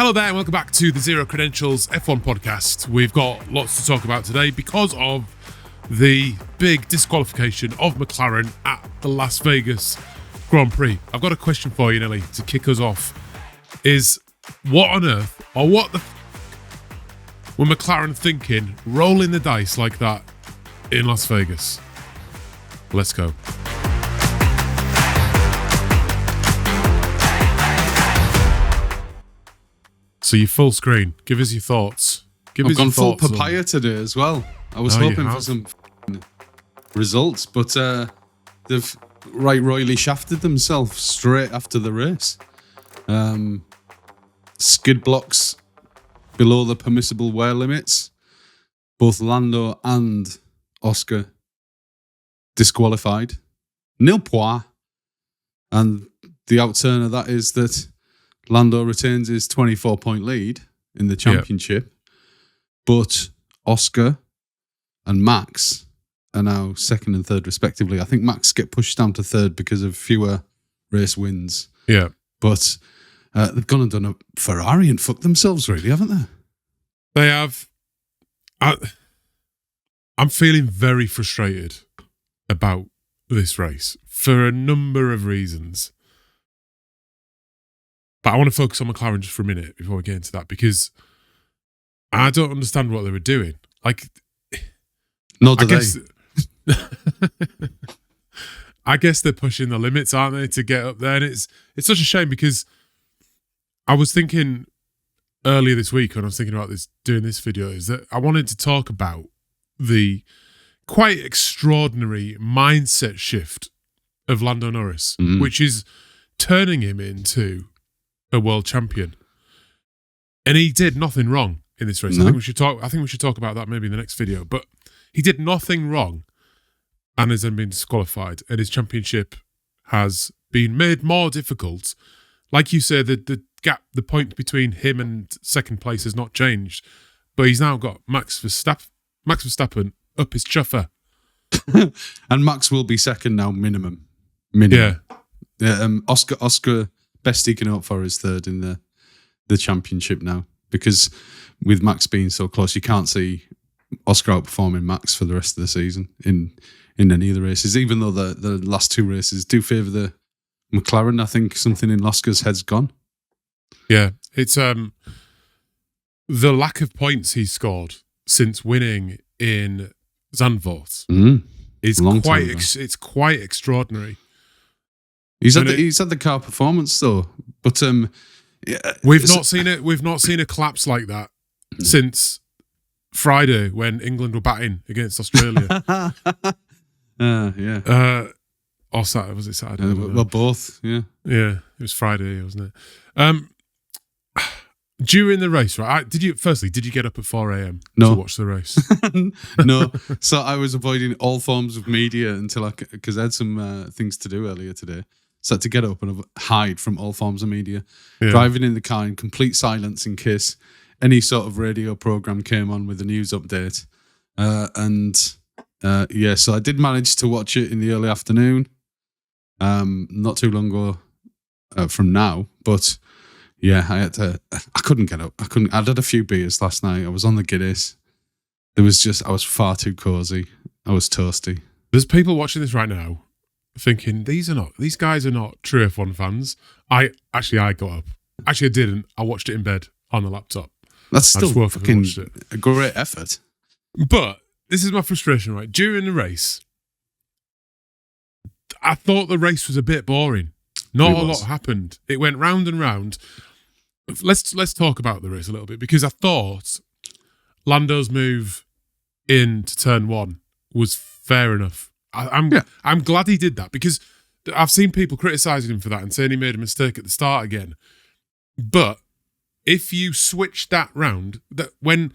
Hello there and welcome back to the Zero Credentials F1 podcast. We've got lots to talk about today because of the big disqualification of McLaren at the Las Vegas Grand Prix. I've got a question for you, Nelly, to kick us off. Is what on earth, or what the were McLaren thinking rolling the dice like that in Las Vegas? Let's go. So you full screen. Give us your thoughts. I've gone full papaya today as well. I was hoping for some results, but they've royally shafted themselves straight after the race. Skid blocks below the permissible wear limits. Both Lando and Oscar disqualified. Nil point. And the outturn of that is that Lando retains his 24-point lead in the championship, but Oscar and Max are now second and third respectively. I think Max get pushed down to third because of fewer race wins. Yeah. But they've gone and done a Ferrari and fucked themselves, really, haven't they? They have. I'm feeling very frustrated about this race for a number of reasons. But I want to focus on McLaren just for a minute before we get into that, because I don't understand what they were doing. Like, nor do they. I guess they're pushing the limits, aren't they, to get up there? And it's such a shame, because I was thinking earlier this week when I was thinking about doing this video, is that I wanted to talk about the quite extraordinary mindset shift of Lando Norris, which is turning him into a world champion. And he did nothing wrong in this race. No. I think we should talk about that maybe in the next video. But he did nothing wrong and has then been disqualified. And his championship has been made more difficult. Like you said, the gap, the point between him and second place has not changed. But he's now got Max Verstappen up his chuffer. And Max will be second now, minimum. Yeah. Oscar, best he can hope for is third in the championship now, because with Max being so close, you can't see Oscar outperforming Max for the rest of the season in any of the races, even though the last two races do favour the McLaren. I think something in Oscar's head's gone. Yeah, it's the lack of points he's scored since winning in Zandvoort is it's quite extraordinary. He's had the car performance though, but we've not seen it. We've not seen a collapse like that since Friday when England were batting against Australia. Or Saturday, was it Saturday? Well, both. Yeah, it was Friday, wasn't it? During the race, right? Did you get up at 4 a.m. to watch the race? No. So I was avoiding all forms of media because I had some things to do earlier today. So I had to get up and hide from all forms of media. Yeah. Driving in the car in complete silence in case any sort of radio program came on with a news update. So I did manage to watch it in the early afternoon, not too long ago from now. But yeah, I couldn't get up. I'd had a few beers last night. I was on the Guinness. I was far too cozy. I was toasty. There's people watching this right now thinking these guys are not true F1 fans. I got up. Actually, I didn't. I watched it in bed on the laptop. That's still fucking a great effort. But this is my frustration, right? During the race, I thought the race was a bit boring. Not a lot happened. It went round and round. Let's talk about the race a little bit, because I thought Lando's move into turn one was fair enough. I'm glad he did that, because I've seen people criticising him for that and saying he made a mistake at the start again. But if you switch that round, that when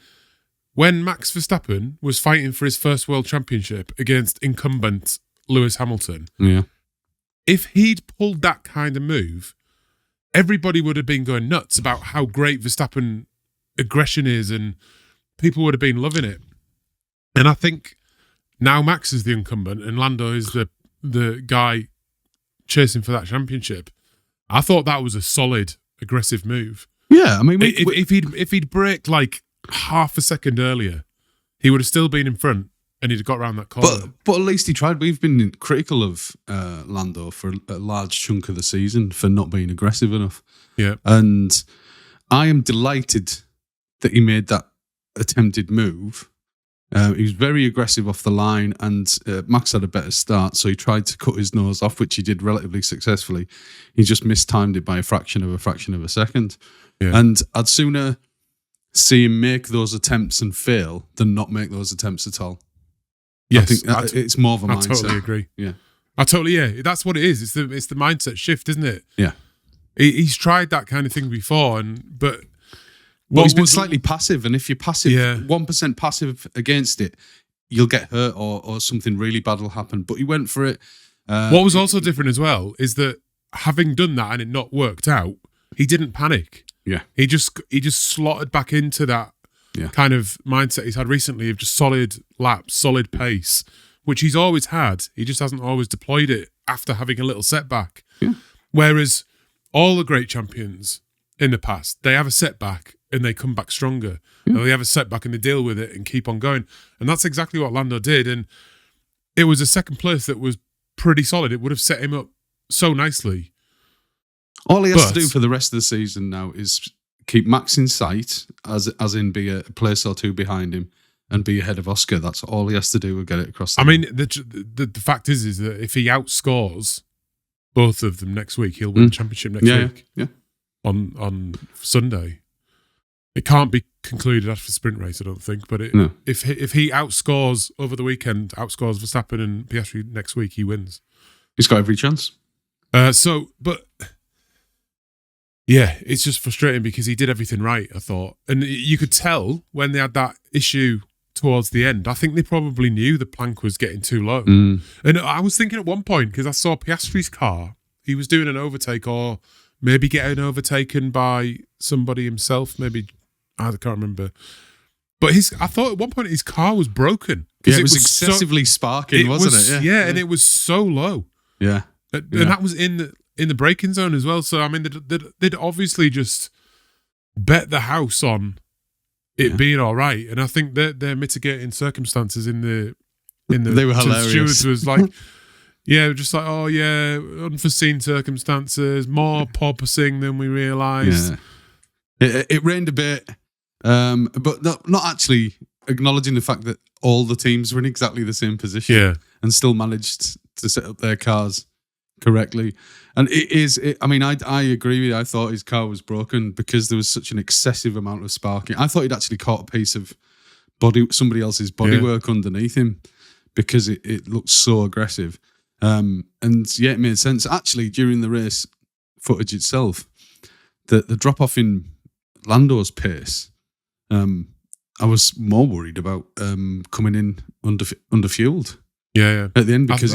Max Verstappen was fighting for his first world championship against incumbent Lewis Hamilton, if he'd pulled that kind of move, everybody would have been going nuts about how great Verstappen aggression is, and people would have been loving it. And I think now Max is the incumbent and Lando is the guy chasing for that championship. I thought that was a solid, aggressive move. Yeah, I mean, if he'd braked like half a second earlier, he would have still been in front and he'd have got around that corner. But at least he tried. We've been critical of Lando for a large chunk of the season for not being aggressive enough. Yeah. And I am delighted that he made that attempted move. He was very aggressive off the line, and Max had a better start, so he tried to cut his nose off, which he did relatively successfully. He just mistimed it by a fraction of a second. Yeah. And I'd sooner see him make those attempts and fail than not make those attempts at all. Yes, I think it's more of a mindset. I totally agree. Yeah, that's what it is. It's the mindset shift, isn't it? Yeah, he's tried that kind of thing before, but he's been slightly passive. And if you're passive, 1% passive against it, you'll get hurt or something really bad will happen. But he went for it. What was also different as well is that having done that and it not worked out, he didn't panic. Yeah, he just slotted back into that kind of mindset he's had recently of just solid laps, solid pace, which he's always had. He just hasn't always deployed it after having a little setback. Yeah. Whereas all the great champions in the past, they have a setback and they come back stronger. Yeah. Or they have a setback and they deal with it and keep on going. And that's exactly what Lando did. And it was a second place that was pretty solid. It would have set him up so nicely. All he has to do for the rest of the season now is keep Max in sight, as in be a place or two behind him, and be ahead of Oscar. That's all he has to do. Will get it across. I mean, the fact is that if he outscores both of them next week, he'll win the championship next week. Yeah. On Sunday, it can't be concluded after the sprint race, I don't think. But if he outscores over the weekend, outscores Verstappen and Piastri next week, he wins. He's got every chance. Yeah, it's just frustrating because he did everything right, I thought. And you could tell when they had that issue towards the end, I think they probably knew the plank was getting too low. And I was thinking at one point, because I saw Piastri's car, he was doing an overtake or maybe getting overtaken by somebody himself, maybe, I can't remember. But I thought at one point his car was broken. Yeah, it was excessively sparking, wasn't it? Yeah, and it was so low. Yeah. And that was in the braking zone as well. So, I mean, they'd obviously just bet the house on it being all right. And I think their mitigating circumstances in the they were hilarious. Stewards was like, just like, unforeseen circumstances, more porpoising than we realised. Yeah. It rained a bit, but not actually acknowledging the fact that all the teams were in exactly the same position and still managed to set up their cars correctly. And I agree with you. I thought his car was broken because there was such an excessive amount of sparking. I thought he'd actually caught a piece of somebody else's bodywork underneath him because it looked so aggressive. It made sense. Actually, during the race footage itself, the drop off in Lando's pace, I was more worried about coming in underfueled. Yeah. At the end, because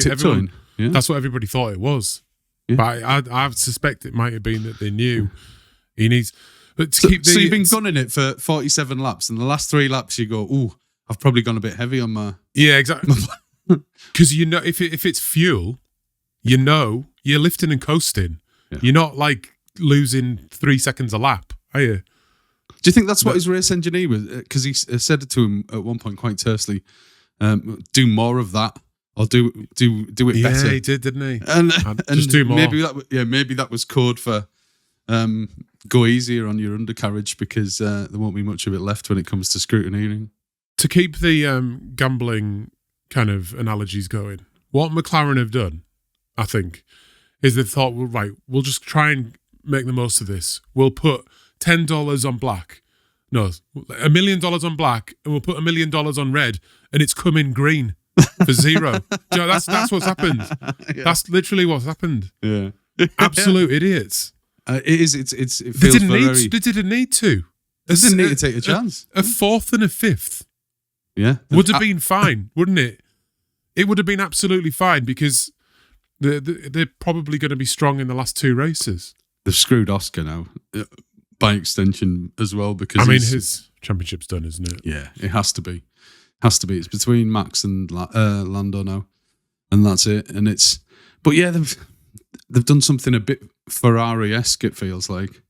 tiptoeing. That's what everybody thought it was. Yeah. But I suspect it might have been that they knew he needs. But so you've been gunning it for 47 laps, and the last 3 laps you go, "Ooh, I've probably gone a bit heavy on my." Yeah, exactly. Because if it's fuel, you're lifting and coasting. Yeah. You're not like losing 3 seconds a lap, are you? Do you think that's what his race engineer was? Because he said it to him at one point quite tersely. Do more of that. Or do it better. Yeah, he did, didn't he? And just do more. Maybe that was code for go easier on your undercarriage because there won't be much of it left when it comes to scrutineering. To keep the gambling kind of analogies going, what McLaren have done, I think, is they've thought, well, right, we'll just try and make the most of this. We'll put $10 on black. No, $1 million on black, and we'll put $1 million on red, and it's come in green. For $0. That's what's happened. Yeah. That's literally what's happened. Yeah. Absolute idiots. It is. It feels they didn't need to. They didn't need to take a chance. A 4th and a 5th. Yeah. Would have been fine, wouldn't it? It would have been absolutely fine because they're probably going to be strong in the last 2 races. They've screwed Oscar now, by extension as well. Because his championship's done, isn't it? Yeah, it has to be. It's between Max and Lando now, and that's it. And they've done something a bit Ferrari-esque. It feels like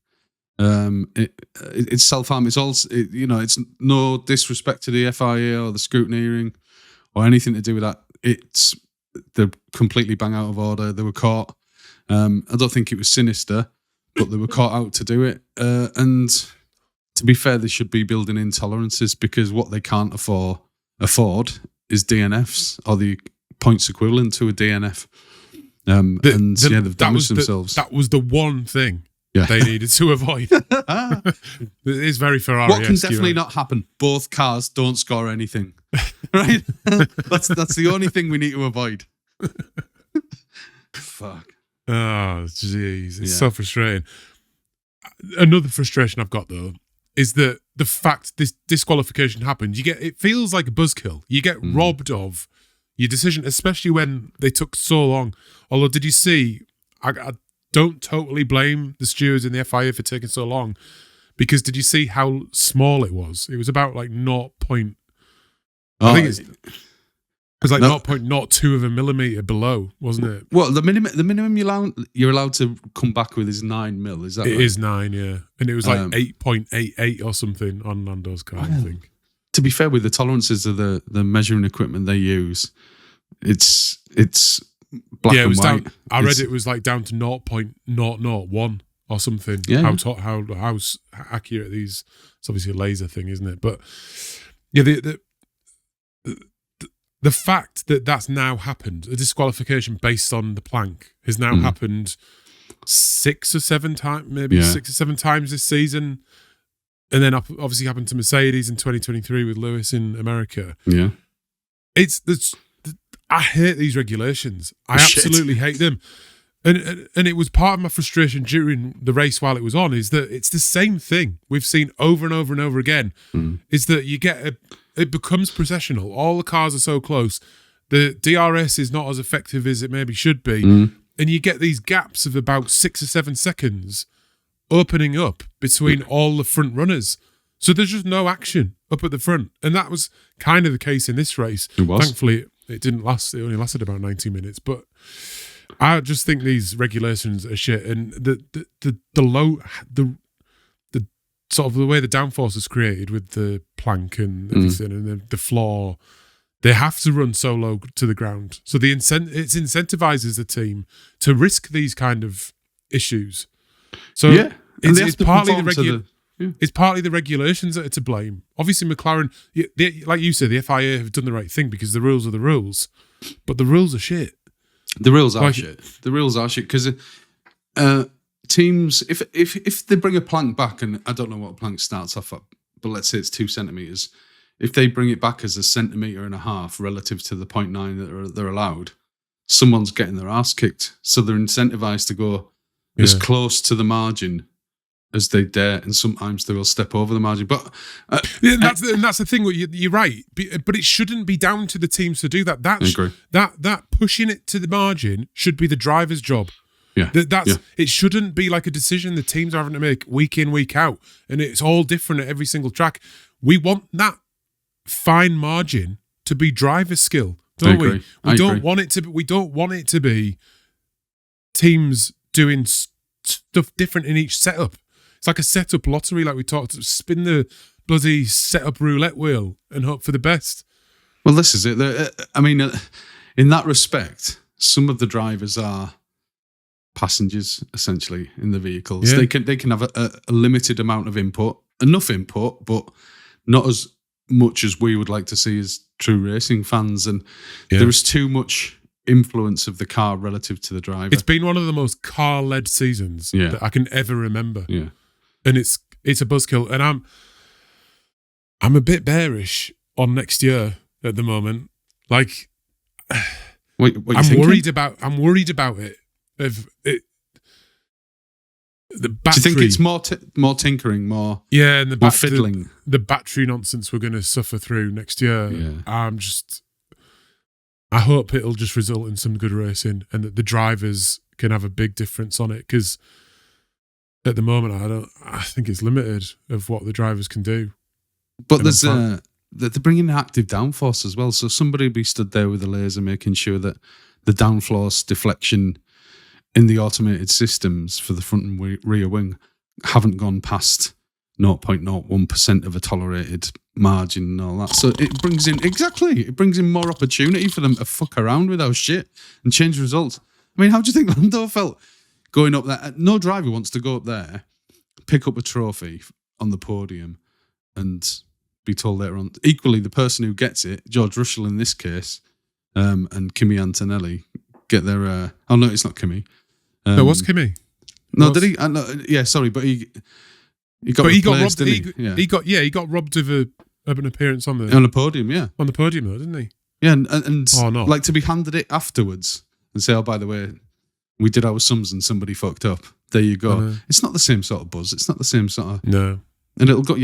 It's self-harm. It's also, it's no disrespect to the FIA or the scrutineering or anything to do with that. They're completely bang out of order. They were caught. I don't think it was sinister, but they were caught out to do it. And to be fair, they should be building in tolerances, because what they can't afford is DNFs, or the points equivalent to a DNF. They've damaged themselves. That was the one thing they needed to avoid. It is very Ferrari. What can definitely not happen? Both cars don't score anything. Right? That's the only thing we need to avoid. Fuck. Oh, jeez. It's so frustrating. Another frustration I've got, though, is that the fact this disqualification happened, it feels like a buzzkill. You get robbed of your decision, especially when they took so long. Although, did you see, I don't totally blame the stewards in the FIA for taking so long, because did you see how small it was? It was about like 0. I think it was like 0.02 of a millimetre below, wasn't it? Well, the minimum you're allowed to come back with is 9 mil. Is that right? It is 9, yeah. And it was like 8.88 or something on Lando's car, I think. To be fair, with the tolerances of the measuring equipment they use, it's black and white. I read it was like down to 0.001 or something. Yeah. How accurate these. It's obviously a laser thing, isn't it? But yeah, the fact that that's now happened, a disqualification based on the plank, has now happened 6 or 7 times, maybe 6 or 7 times this season. And then obviously happened to Mercedes in 2023 with Lewis in America. Yeah. I hate these regulations. I absolutely hate them. And it was part of my frustration during the race while it was on, is that it's the same thing we've seen over and over and over again, is that you get it becomes processional. All the cars are so close. The DRS is not as effective as it maybe should be. And you get these gaps of about 6 or 7 seconds opening up between all the front runners. So there's just no action up at the front. And that was kind of the case in this race. It was. Thankfully, it didn't last. It only lasted about 90 minutes. But I just think these regulations are shit. And the sort of the way the downforce is created with the plank and everything, and the floor, they have to run so low to the ground. So it incentivizes the team to risk these kind of issues. So it's partly it's partly the regulations that are to blame. Obviously, McLaren, like you said, the FIA have done the right thing because the rules are the rules, but the rules are shit. The rules are shit. The rules are shit because teams, if they bring a plank back, and I don't know what a plank starts off at, but let's say it's 2 centimeters. If they bring it back as 1.5 centimeters relative to the 0.9 that they're allowed, someone's getting their ass kicked. So they're incentivized to go as close to the margin as they dare, and sometimes they will step over the margin. But that's the thing. You're right, but it shouldn't be down to the teams to do that. That pushing it to the margin should be the driver's job. It shouldn't be like a decision the teams are having to make week in, week out, and it's all different at every single track. We want that fine margin to be driver skill, don't we? We don't want it to be teams doing stuff different in each setup. It's like a setup lottery, like we talked. Spin the bloody setup roulette wheel and hope for the best. Well, this is it. I mean, in that respect, some of the drivers are passengers essentially in the vehicles. They can have a limited amount of input, enough input, but not as much as we would like to see as true racing fans. And there is too much influence of the car relative to the driver. It's been one of the most car-led seasons that I can ever remember. Yeah, and it's a buzzkill. And I'm a bit bearish on next year at the moment. Like, I'm worried about it. The battery. Do you think it's more tinkering, more and more fiddling? The battery nonsense we're going to suffer through next year. Yeah. I hope it'll just result in some good racing and that the drivers can have a big difference on it, because at the moment I think it's limited of what the drivers can do. But they're bringing in active downforce as well, so somebody will be stood there with a laser making sure that the downforce deflection in the automated systems for the front and rear wing haven't gone past 0.01% of a tolerated margin and all that. So it brings in more opportunity for them to fuck around with our shit and change results. I mean, how do you think Lando felt going up there? No driver wants to go up there, pick up a trophy on the podium and be told later on. Equally, the person who gets it, George Russell in this case, and Kimi Antonelli, get their... oh, no, it's not Kimi. No, what's Kimi? No, did he? No, yeah, sorry, but he got robbed. Didn't he? He got robbed of an appearance on the podium. Yeah, on the podium, though, didn't he? Yeah, and oh, no. Like to be handed it afterwards and say, "Oh, by the way, we did our sums and somebody fucked up." There you go. It's not the same sort of buzz. It's not the same sort of no. And it'll go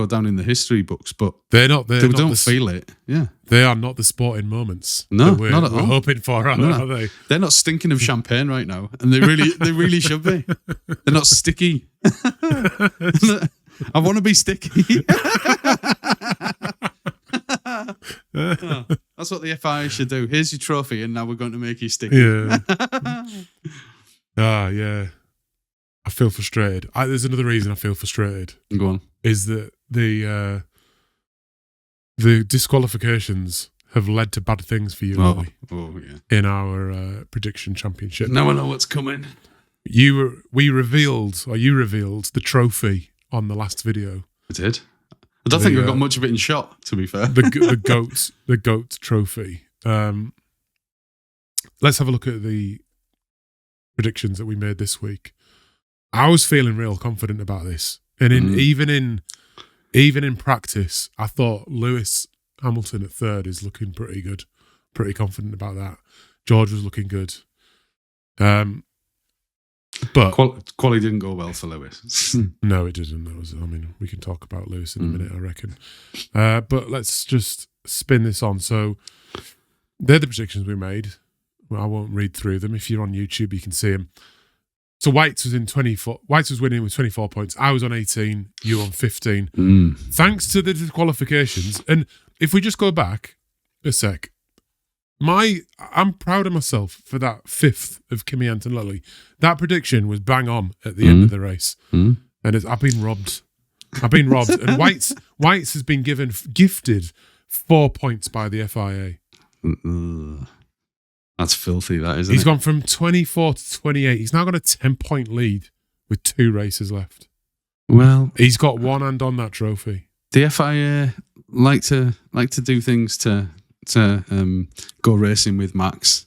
down in the history books, but they don't feel it. Yeah, they are not the sporting moments. No, that not at all. We're hoping for, are they? They're not stinking of champagne right now, and they really should be. They're not sticky. I want to be sticky. That's what the FIA should do. Here's your trophy, and now we're going to make you sticky. Yeah. Yeah. I feel frustrated. There's another reason I feel frustrated. Go on. Is that the disqualifications have led to bad things for you, in our prediction championship. Now I know what's coming. You revealed the trophy on the last video. I did. I don't think we got much of it in shot, to be fair. The goat trophy. Let's have a look at the predictions that we made this week. I was feeling real confident about this, and even in practice, I thought Lewis Hamilton at third is looking pretty good. Pretty confident about that. George was looking good. But quali didn't go well for Lewis. No, it didn't. We can talk about Lewis in a minute, I reckon. But let's just spin this on. So they're the predictions we made. Well, I won't read through them. If you're on YouTube, you can see them. So Whites was winning with 24 points. I was on 18. You on 15. Thanks to the disqualifications. And if we just go back a sec, I'm proud of myself for that fifth of Kimi Antonelli. That prediction was bang on at the end of the race, and I've been robbed. And Whites has been gifted 4 points by the FIA. That's filthy, that, isn't it? He's gone from 24 to 28. He's now got a 10-point lead with 2 races left. Well, he's got one hand on that trophy. The FIA like to do things to go racing with Max,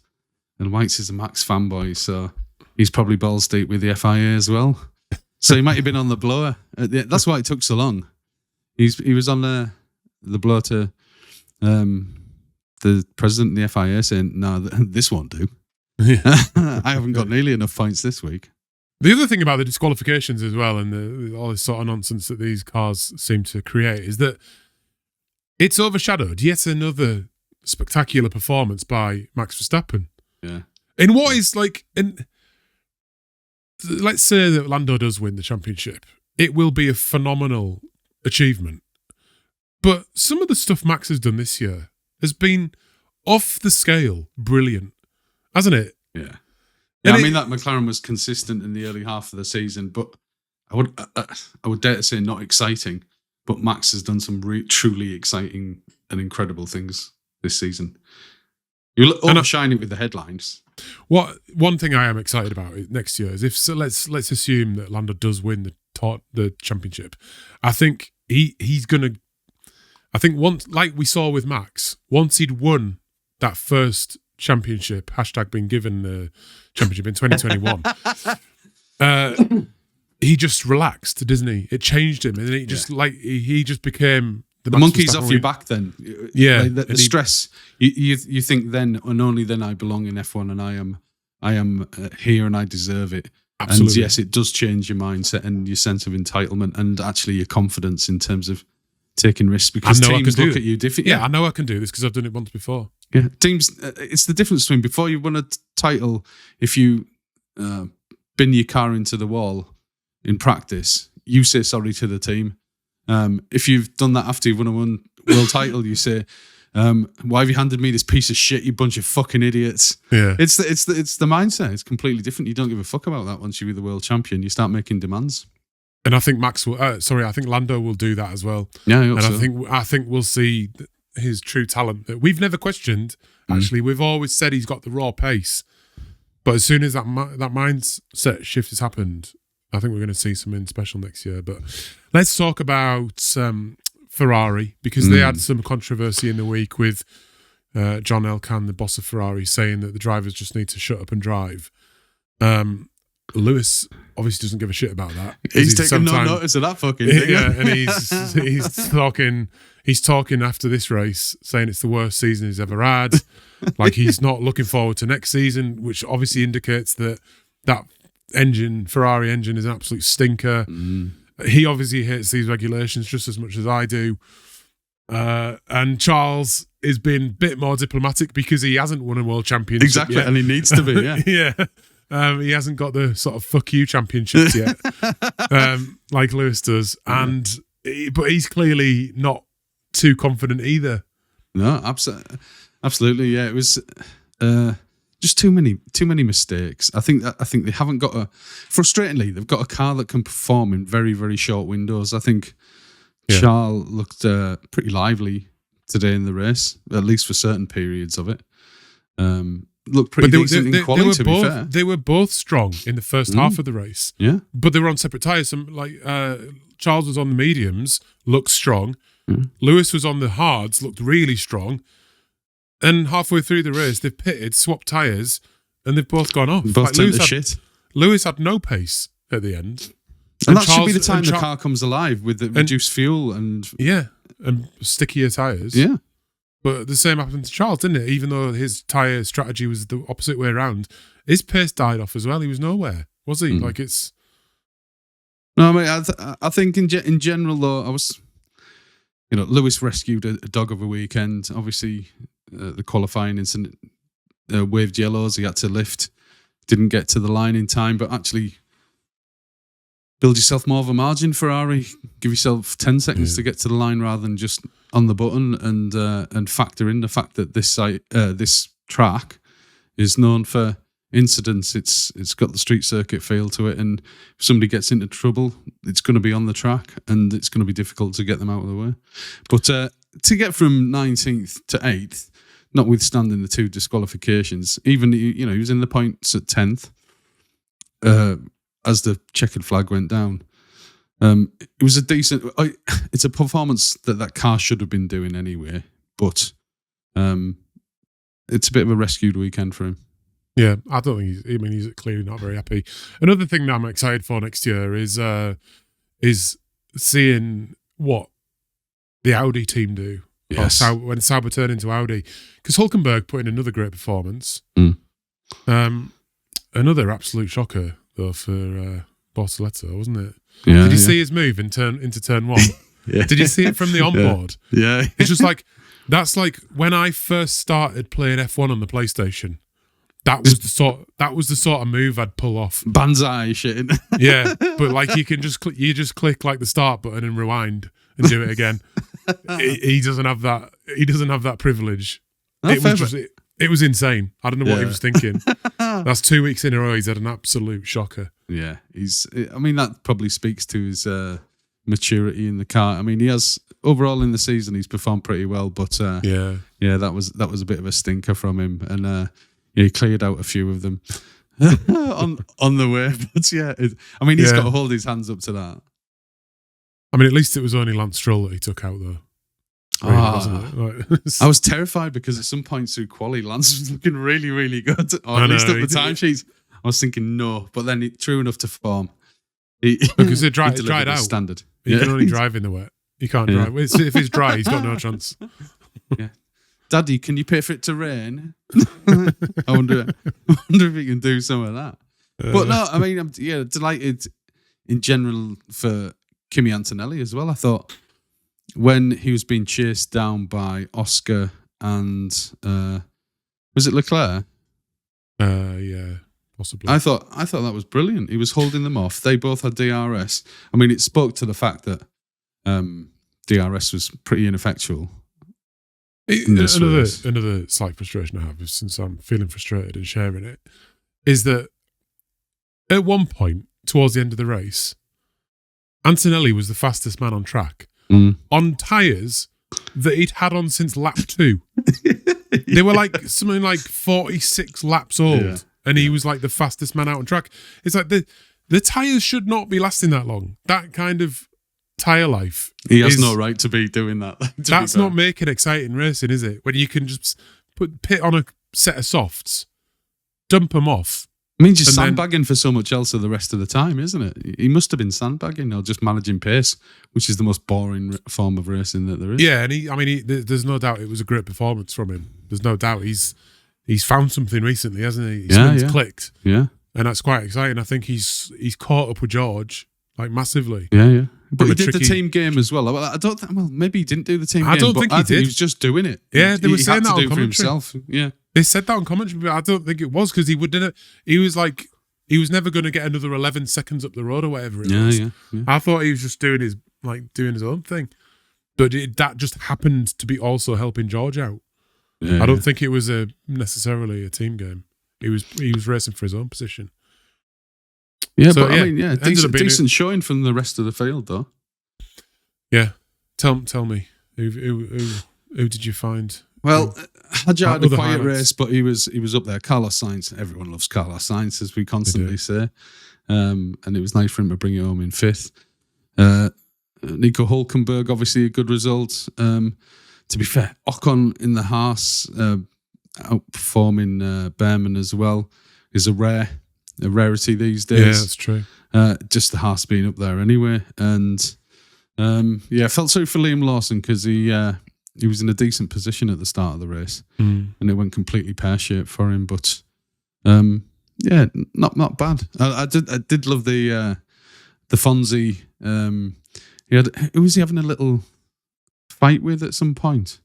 and Whites is a Max fanboy, so he's probably balls deep with the FIA as well. So he might have been on the blower. That's why it took so long. He was on the blower to the president of the FIA saying, "No, this won't do. I haven't got nearly enough points this week." The other thing about the disqualifications as well, and all this sort of nonsense that these cars seem to create, is that it's overshadowed yet another spectacular performance by Max Verstappen. Yeah. In what is let's say that Lando does win the championship. It will be a phenomenal achievement. But some of the stuff Max has done this year has been off the scale brilliant, hasn't it? Yeah. Yeah, I mean, that McLaren was consistent in the early half of the season, but I would dare to say not exciting. But Max has done some truly exciting and incredible things this season. You'll overshine it with the headlines. One thing I am excited about next year is let's assume that Lando does win the championship. I think he's gonna. I think once, like we saw with Max, once he'd won that first championship, #being given the championship in 2021, he just relaxed, didn't he? It changed him, and he just he just became the monkey's off your back. Then, yeah, the stress. You think then and only then I belong in F1, and I am here and I deserve it. Absolutely. And yes, it does change your mindset and your sense of entitlement, and actually your confidence in terms of taking risks, because teams look at you differently. Yeah, I know I can do this because I've done it once before. Yeah, teams. It's the difference between before you won a title. If you bin your car into the wall in practice, you say sorry to the team. If you've done that after you've won a world title, you say, "Why have you handed me this piece of shit? You bunch of fucking idiots." Yeah, it's the mindset. It's completely different. You don't give a fuck about that once you're the world champion. You start making demands. And I think Max will. I think Lando will do that as well. Yeah, and I think we'll see his true talent that we've never questioned. Actually, we've always said he's got the raw pace, but as soon as that mindset shift has happened, I think we're going to see something special next year. But let's talk about Ferrari, because they had some controversy in the week with John Elkann, the boss of Ferrari, saying that the drivers just need to shut up and drive. Lewis obviously doesn't give a shit about that. He's taking no notice of that fucking thing. Yeah, and he's talking after this race, saying it's the worst season he's ever had. Like, he's not looking forward to next season, which obviously indicates that Ferrari engine is an absolute stinker. He obviously hates these regulations just as much as I do. And Charles is being a bit more diplomatic because he hasn't won a world championship exactly yet. And he needs to be. Yeah. Yeah. He hasn't got the sort of fuck you championships yet, like Lewis does. But he's clearly not too confident either. No, absolutely. Yeah, it was just too many mistakes. I think they haven't got frustratingly, they've got a car that can perform in very, very short windows. I think Charles looked pretty lively today in the race, at least for certain periods of it. Looked pretty decent in quality, to be fair. They were both strong in the first half of the race. Yeah. But they were on separate tyres. Charles was on the mediums, looked strong. Lewis was on the hards, looked really strong. And halfway through the race, they've pitted, swapped tyres, and they've both gone off. Both turned to shit. Lewis had no pace at the end. And that should be the time the car comes alive with the reduced fuel and stickier tyres. Yeah. But the same happened to Charles, didn't it? Even though his tyre strategy was the opposite way around, his pace died off as well. He was nowhere, was he? Like, it's... No, I mean, I think in general, though, Lewis rescued a dog of a weekend. Obviously, the qualifying incident waved yellows. He had to lift, didn't get to the line in time, but actually build yourself more of a margin, Ferrari. Give yourself 10 seconds to get to the line rather than just on the button, and factor in the fact that this track is known for incidents. It's got the street circuit feel to it, and if somebody gets into trouble, it's going to be on the track, and it's going to be difficult to get them out of the way. But to get from 19th to 8th, notwithstanding the 2 disqualifications, even he was in the points at 10th as the checkered flag went down. It was a decent. It's a performance that car should have been doing anyway, but it's a bit of a rescued weekend for him. Yeah, I don't think he's clearly not very happy. Another thing that I'm excited for next year is seeing what the Audi team do. Yes. When Sauber turn into Audi, because Hülkenberg put in another great performance. Another absolute shocker though for Bortoleto, wasn't it? Yeah. Did you see his move into turn 1? Yeah. Did you see it from the onboard? Yeah. It's just like, that's like when I first started playing F1 on the PlayStation. That was the sort of move I'd pull off. Banzai shit. Yeah, but like you just click like the start button and rewind and do it again. He doesn't have that. He doesn't have that privilege. It was insane. I don't know what he was thinking. That's 2 weeks in a row. He's had an absolute shocker. Yeah, that probably speaks to his maturity in the car. I mean, he has overall in the season he's performed pretty well, but that was a bit of a stinker from him, and he cleared out a few of them on the way. But he's got to hold his hands up to that. I mean, at least it was only Lance Stroll that he took out, though. Really, wasn't it? I was terrified because at some point through quali, Lance was looking really, really good. Or at least at the timesheets. I was thinking no, but then true enough to form. Because it dried out. Standard. You can only drive in the wet. You can't drive. If it's dry, he's got no chance. Yeah. Daddy, can you pay for it to rain? I wonder if he can do some of that. But no, I mean, I'm delighted in general for Kimi Antonelli as well. I thought when he was being chased down by Oscar and was it Leclerc? Yeah, possibly. I thought that was brilliant. He was holding them off. They both had DRS. I mean, it spoke to the fact that DRS was pretty ineffectual. Another slight frustration I have, since I'm feeling frustrated and sharing it, is that at one point towards the end of the race, Antonelli was the fastest man on track on tyres that he'd had on since lap 2. They were like something like 46 laps old, and he was like the fastest man out on track. It's like the tyres should not be lasting that long. That kind of tyre life. He has no right to be doing that. That's not making exciting racing, is it? When you can just pit on a set of softs, dump them off. I mean, just sandbagging for so much else of the rest of the time, isn't it? He must have been sandbagging or just managing pace, which is the most boring form of racing that there is. Yeah, and there's no doubt it was a great performance from him. There's no doubt he's found something recently, hasn't he? His swing's clicked. Yeah. And that's quite exciting. I think he's caught up with George, like, massively. Yeah. But he did the team game as well. I don't think, maybe he didn't do the team game. I don't think he did. He was just doing it. Yeah, they were saying that on commentary. For himself. Yeah. They said that on commentary, but I don't think it was because he was never going to get another 11 seconds up the road or whatever it was. Yeah. I thought he was just doing his own thing. But that just happened to be also helping George out. Yeah, I don't think it was necessarily a team game. He was racing for his own position. Yeah, so, but I mean, decent showing from the rest of the field, though. Yeah, tell me who did you find? Well, Hadjar had a quiet race, but he was up there. Carlos Sainz, everyone loves Carlos Sainz, as we constantly say, and it was nice for him to bring it home in 5th. Nico Hülkenberg, obviously a good result. To be fair, Ocon in the Haas, outperforming Behrman as well, is a rarity these days. Yeah, that's true. Just the Haas being up there anyway. And I felt sorry for Liam Lawson because he was in a decent position at the start of the race, and it went completely pear-shaped for him. But not bad. I did love the Fonzie. Who was he having a little fight with at some point?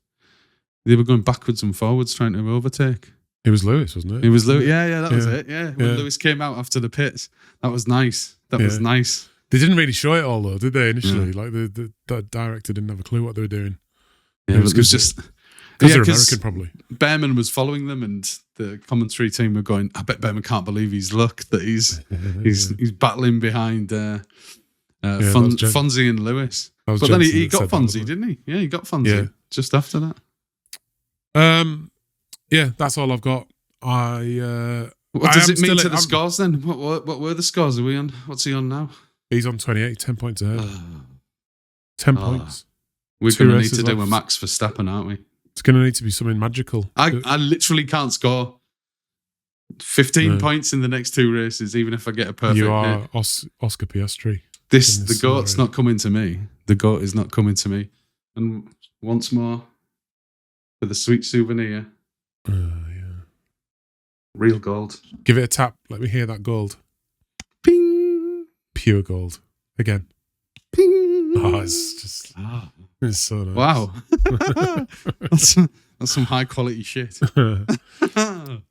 They were going backwards and forwards trying to overtake. It was Lewis, wasn't it? It was Lewis. Yeah, that was it. Yeah, when Lewis came out after the pits, that was nice. That was nice. They didn't really show it all though, did they? Initially, like the director didn't have a clue what they were doing. Yeah, it was just because they're American, probably. Behrman was following them, and the commentary team were going, "I bet Behrman can't believe his luck that he's battling behind Fonzie and Lewis." But then he got Fonzie, didn't he? Yeah, he got Fonzie just after that. Yeah, that's all I've got. What does it mean to the scores then? What were the scores? Are we on? What's he on now? He's on 28, 10 points ahead. 10 points. We're going to need to do a Max Verstappen, aren't we? It's going to need to be something magical. I literally can't score 15 points in the next 2 races, even if I get a perfect You are hit. Oscar Piastri. The GOAT's not coming to me. The GOAT is not coming to me. And once more, for the sweet souvenir. Real gold. Give it a tap. Let me hear that gold. Ping. Pure gold. Again. Ping. Oh, it's just... It's so nice. Wow. That's some high quality shit.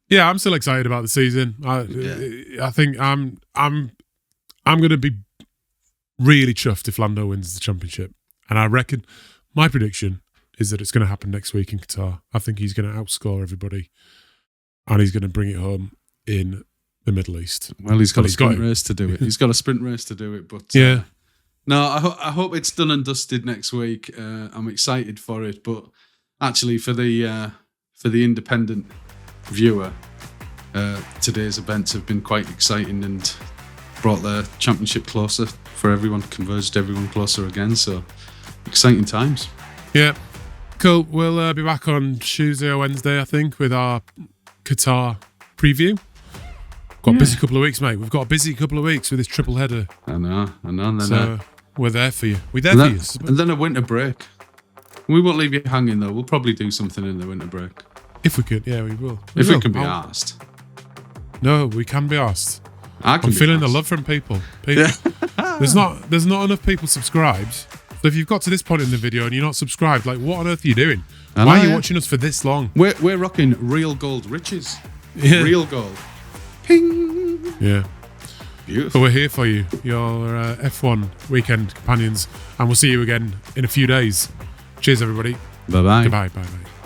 Yeah, I'm still excited about the season. I think I'm going to be really chuffed if Lando wins the championship. And I reckon my prediction is that it's going to happen next week in Qatar. I think he's going to outscore everybody, and he's going to bring it home in the Middle East. Well, he's got a sprint race to do it. He's got a sprint race to do it, but no, I hope it's done and dusted next week. I'm excited for it, but actually for the independent viewer, today's events have been quite exciting and brought the championship closer for everyone, converged everyone closer again. So exciting times. Yeah. Cool. We'll be back on Tuesday or Wednesday, I think, with our Qatar preview. Got a busy couple of weeks, mate. We've got a busy couple of weeks with this triple header. I know. So we're there for you. We're there for you. And then a winter break. We won't leave you hanging, though. We'll probably do something in the winter break. If we could, yeah, we will. If we can be asked. No, we can be asked. I'm feeling the love from people. There's not enough people subscribed. So if you've got to this point in the video and you're not subscribed, like, what on earth are you doing? Why are you watching us for this long? We're rocking real gold riches. Yeah. Real gold. Ping. Yeah. Beautiful. But we're here for you, your F1 weekend companions, and we'll see you again in a few days. Cheers, everybody. Bye-bye. Goodbye. Bye-bye.